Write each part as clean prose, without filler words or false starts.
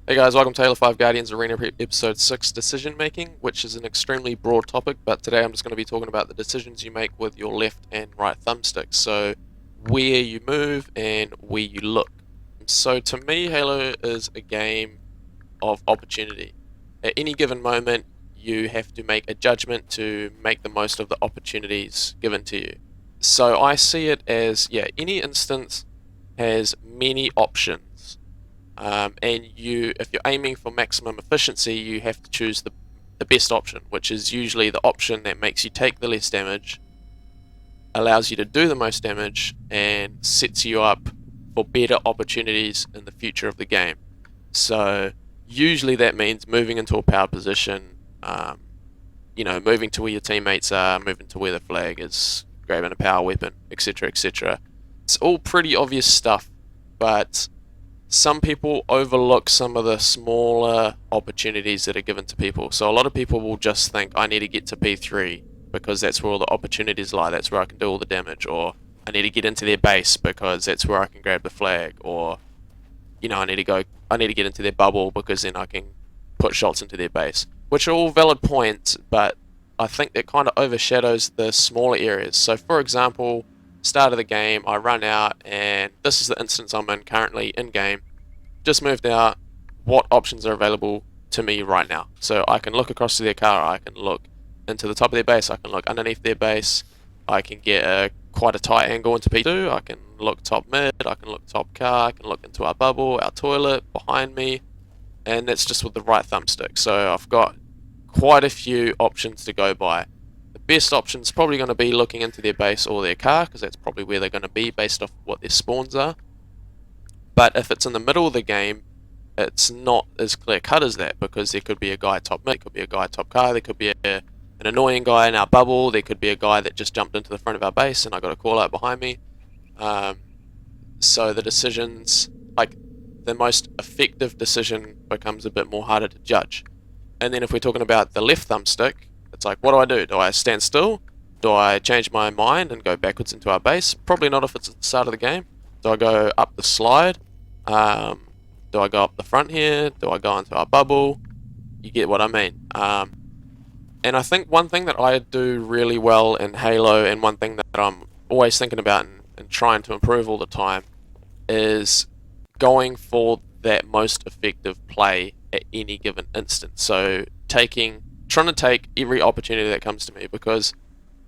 Hey guys, welcome to Halo 5 Guardians Arena Episode 6 Decision Making, which is an extremely broad topic, but today I'm just going to be talking about the decisions you make with your left and right thumbsticks. So, where you move and where you look. So, to me, Halo is a game of opportunity. At any given moment, you have to make a judgment to make the most of the opportunities given to you. So, I see it as, any instance has many options, and if you're aiming for maximum efficiency, you have to choose the best option, which is usually the option that makes you take the less damage, allows you to do the most damage, and sets you up for better opportunities in the future of the game. So usually that means moving into a power position, moving to where your teammates are, moving to where the flag is, grabbing a power weapon, etc., etc. It's all pretty obvious stuff, but some people overlook some of the smaller opportunities that are given to people. So a lot of people will just think, I need to get to P3 because that's where all the opportunities lie, that's where I can do all the damage, or I need to get into their base because that's where I can grab the flag, or I need to get into their bubble because then I can put shots into their base, which are all valid points, but I think that kind of overshadows the smaller areas. So for example, start of the game, I run out, and this is the instance I'm in currently in game. Just moved out. What options are available to me right now? So I can look across to their car. I can look into the top of their base. I can look underneath their base. I can get quite a tight angle into P2. I can look top mid. I can look top car. I can look into our bubble, our toilet, behind me, and that's just with the right thumbstick. So I've got quite a few options to go by. The best option is probably going to be looking into their base or their car, because that's probably where they're going to be based off what their spawns are. But if it's in the middle of the game, it's not as clear cut as that, because there could be a guy top mid, there could be a guy top car, there could be an annoying guy in our bubble, there could be a guy that just jumped into the front of our base and I got a call out behind me. So the decisions, like the most effective decision, becomes a bit more harder to judge. And then if we're talking about the left thumbstick, it's like, what do I do? Do I stand still? Do I change my mind and go backwards into our base? Probably not if it's at the start of the game. Do I go up the slide? Do I go up the front here? Do I go into our bubble? You get what I mean. And I think one thing that I do really well in Halo, and one thing that I'm always thinking about and trying to improve all the time, is going for that most effective play at any given instance. So trying to take every opportunity that comes to me, because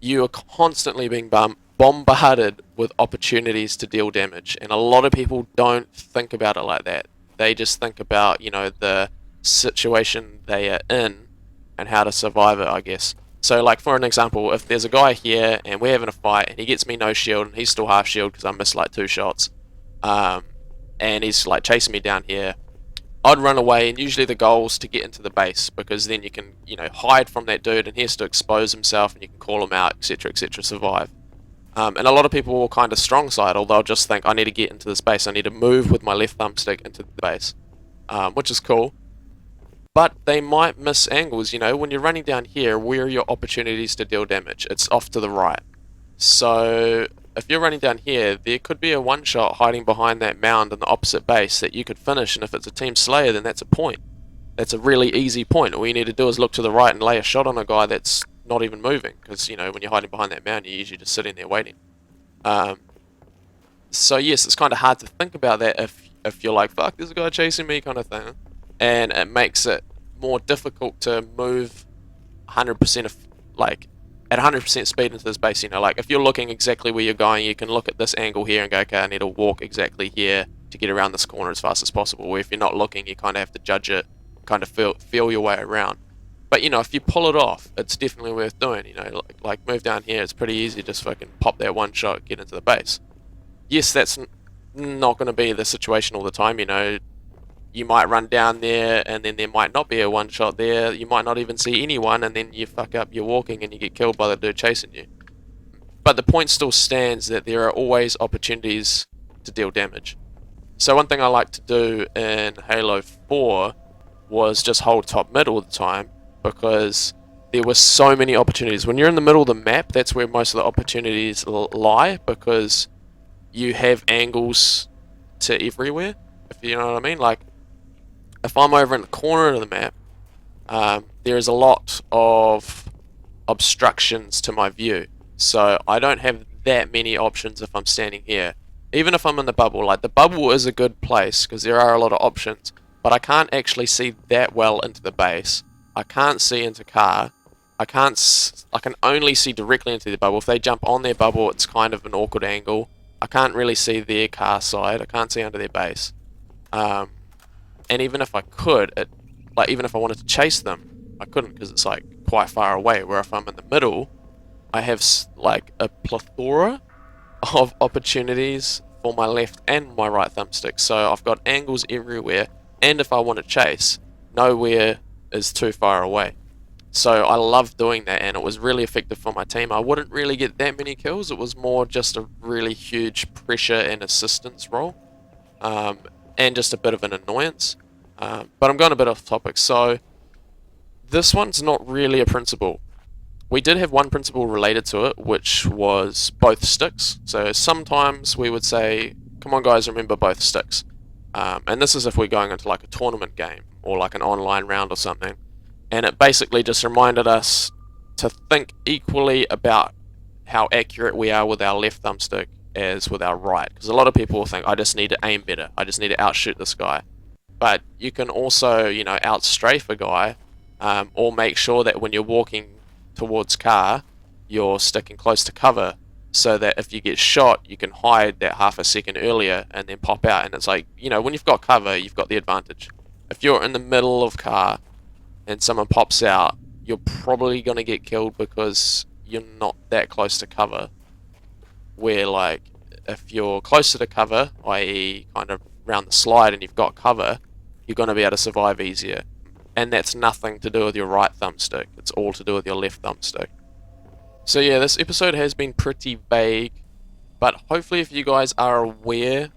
you are constantly being bombarded with opportunities to deal damage, and a lot of people don't think about it like that. They just think about, the situation they are in and how to survive it, I guess. So, like, for an example, if there's a guy here and we're having a fight and he gets me no shield and he's still half shield because I missed like 2 shots, and he's like chasing me down here, I'd run away, and usually the goal's to get into the base, because then you can, hide from that dude and he has to expose himself and you can call him out, etc., etc., survive. And a lot of people will kind of strong side, or they'll just think, I need to get into this base, I need to move with my left thumbstick into the base, which is cool. But they might miss angles, when you're running down here, where are your opportunities to deal damage? It's off to the right. So if you're running down here, there could be a one-shot hiding behind that mound in the opposite base that you could finish, and if it's a team slayer, then that's a point. That's a really easy point. All you need to do is look to the right and lay a shot on a guy that's not even moving, because, when you're hiding behind that mound, you're usually just sitting there waiting. So yes, it's kind of hard to think about that if you're like, fuck, there's a guy chasing me kind of thing, and it makes it more difficult to move 100% of, like, at 100% speed into this base. Like, if you're looking exactly where you're going, you can look at this angle here and go, okay, I need to walk exactly here to get around this corner as fast as possible. Where if you're not looking, you kind of have to judge it, kind of feel your way around. But, if you pull it off, it's definitely worth doing. Like move down here, it's pretty easy, just fucking pop that one shot, get into the base. Yes, that's not going to be the situation all the time. You might run down there and then there might not be a one shot there. You might not even see anyone, and then you fuck up, you're walking and you get killed by the dude chasing you. But the point still stands that there are always opportunities to deal damage. So one thing I like to do in Halo 4 was just hold top mid all the time, because there were so many opportunities. When you're in the middle of the map, that's where most of the opportunities lie, because you have angles to everywhere, if you know what I mean. Like, if I'm over in the corner of the map, there is a lot of obstructions to my view. So I don't have that many options if I'm standing here. Even if I'm in the bubble, like the bubble is a good place because there are a lot of options, but I can't actually see that well into the base. I can't see into car. I can only see directly into the bubble. If they jump on their bubble, it's kind of an awkward angle. I can't really see their car side. I can't see under their base. Um, and even if I could, like even if I wanted to chase them, I couldn't because it's like quite far away. Where if I'm in the middle, I have like a plethora of opportunities for my left and my right thumbstick. So I've got angles everywhere, and if I want to chase, nowhere is too far away. So I love doing that, and it was really effective for my team. I wouldn't really get that many kills. It was more just a really huge pressure and assistance role, um, and just a bit of an annoyance. But I'm going a bit off topic. So this one's not really a principle. We did have one principle related to it, which was both sticks. So sometimes we would say, come on guys, remember both sticks. And this is if we're going into like a tournament game or like an online round or something. And it basically just reminded us to think equally about how accurate we are with our left thumbstick as with our right. Because a lot of people will think, I just need to aim better. I just need to outshoot this guy. But you can also, outstrafe a guy, or make sure that when you're walking towards car, you're sticking close to cover, so that if you get shot, you can hide that half a second earlier and then pop out. And it's like, when you've got cover, you've got the advantage. If you're in the middle of car and someone pops out, you're probably going to get killed because you're not that close to cover. Where, like, if you're closer to cover, i.e. kind of around the slide and you've got cover, you're going to be able to survive easier. And that's nothing to do with your right thumbstick. It's all to do with your left thumbstick. So yeah, this episode has been pretty vague, but hopefully if you guys are aware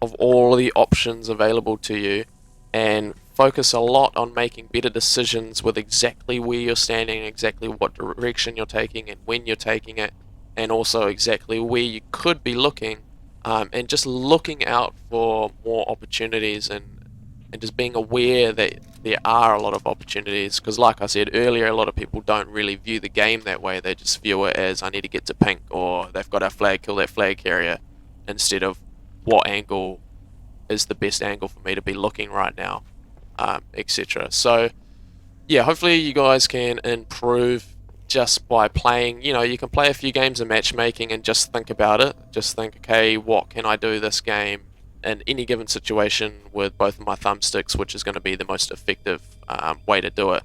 of all the options available to you and focus a lot on making better decisions with exactly where you're standing, exactly what direction you're taking and when you're taking it, and also exactly where you could be looking, and just looking out for more opportunities and just being aware that there are a lot of opportunities, because like I said earlier, a lot of people don't really view the game that way. They just view it as, I need to get to pink, or they've got our flag, kill that flag carrier, instead of what angle is the best angle for me to be looking right now, etc. So yeah, hopefully you guys can improve just by playing. You can play a few games of matchmaking and just think about it. Just think, okay, what can I do this game in any given situation with both of my thumbsticks, which is going to be the most effective way to do it.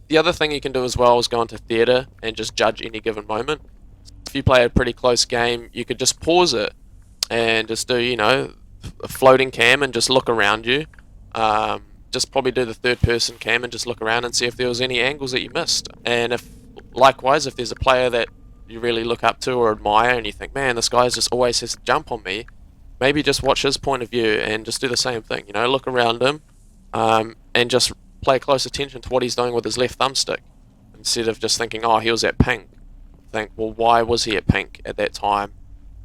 The other thing you can do as well is go into theatre and just judge any given moment. If you play a pretty close game, you could just pause it and just do, a floating cam and just look around you. Just probably do the third person cam and just look around and see if there was any angles that you missed. And if, likewise, if there's a player that you really look up to or admire and you think, man, this guy just always has to jump on me, maybe just watch his point of view and just do the same thing. Look around him, and just pay close attention to what he's doing with his left thumbstick, instead of just thinking, oh, he was at pink. Think, well, why was he at pink at that time?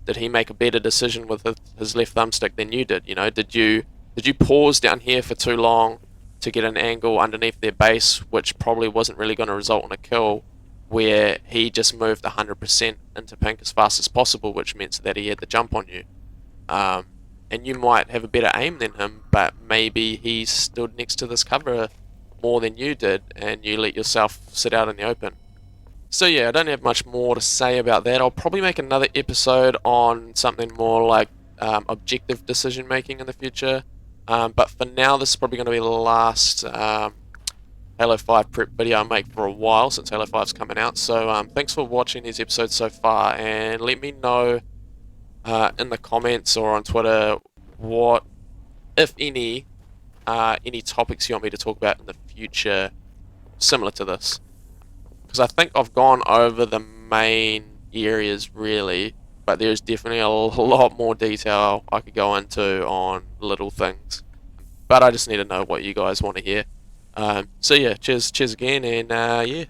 Did he make a better decision with his left thumbstick than you did? Did you pause down here for too long to get an angle underneath their base, which probably wasn't really going to result in a kill, where he just moved 100% into pink as fast as possible, which meant that he had the jump on you. And you might have a better aim than him, but maybe he stood next to this cover more than you did, and you let yourself sit out in the open. So yeah, I don't have much more to say about that. I'll probably make another episode on something more like objective decision making in the future. But for now, this is probably going to be the last Halo 5 prep video I make for a while, since Halo 5's coming out. So thanks for watching these episodes so far, and let me know in the comments or on Twitter what, if any topics you want me to talk about in the future similar to this. Because I think I've gone over the main areas really, but there's definitely a lot more detail I could go into on little things. But I just need to know what you guys want to hear. So yeah, cheers again, and yeah.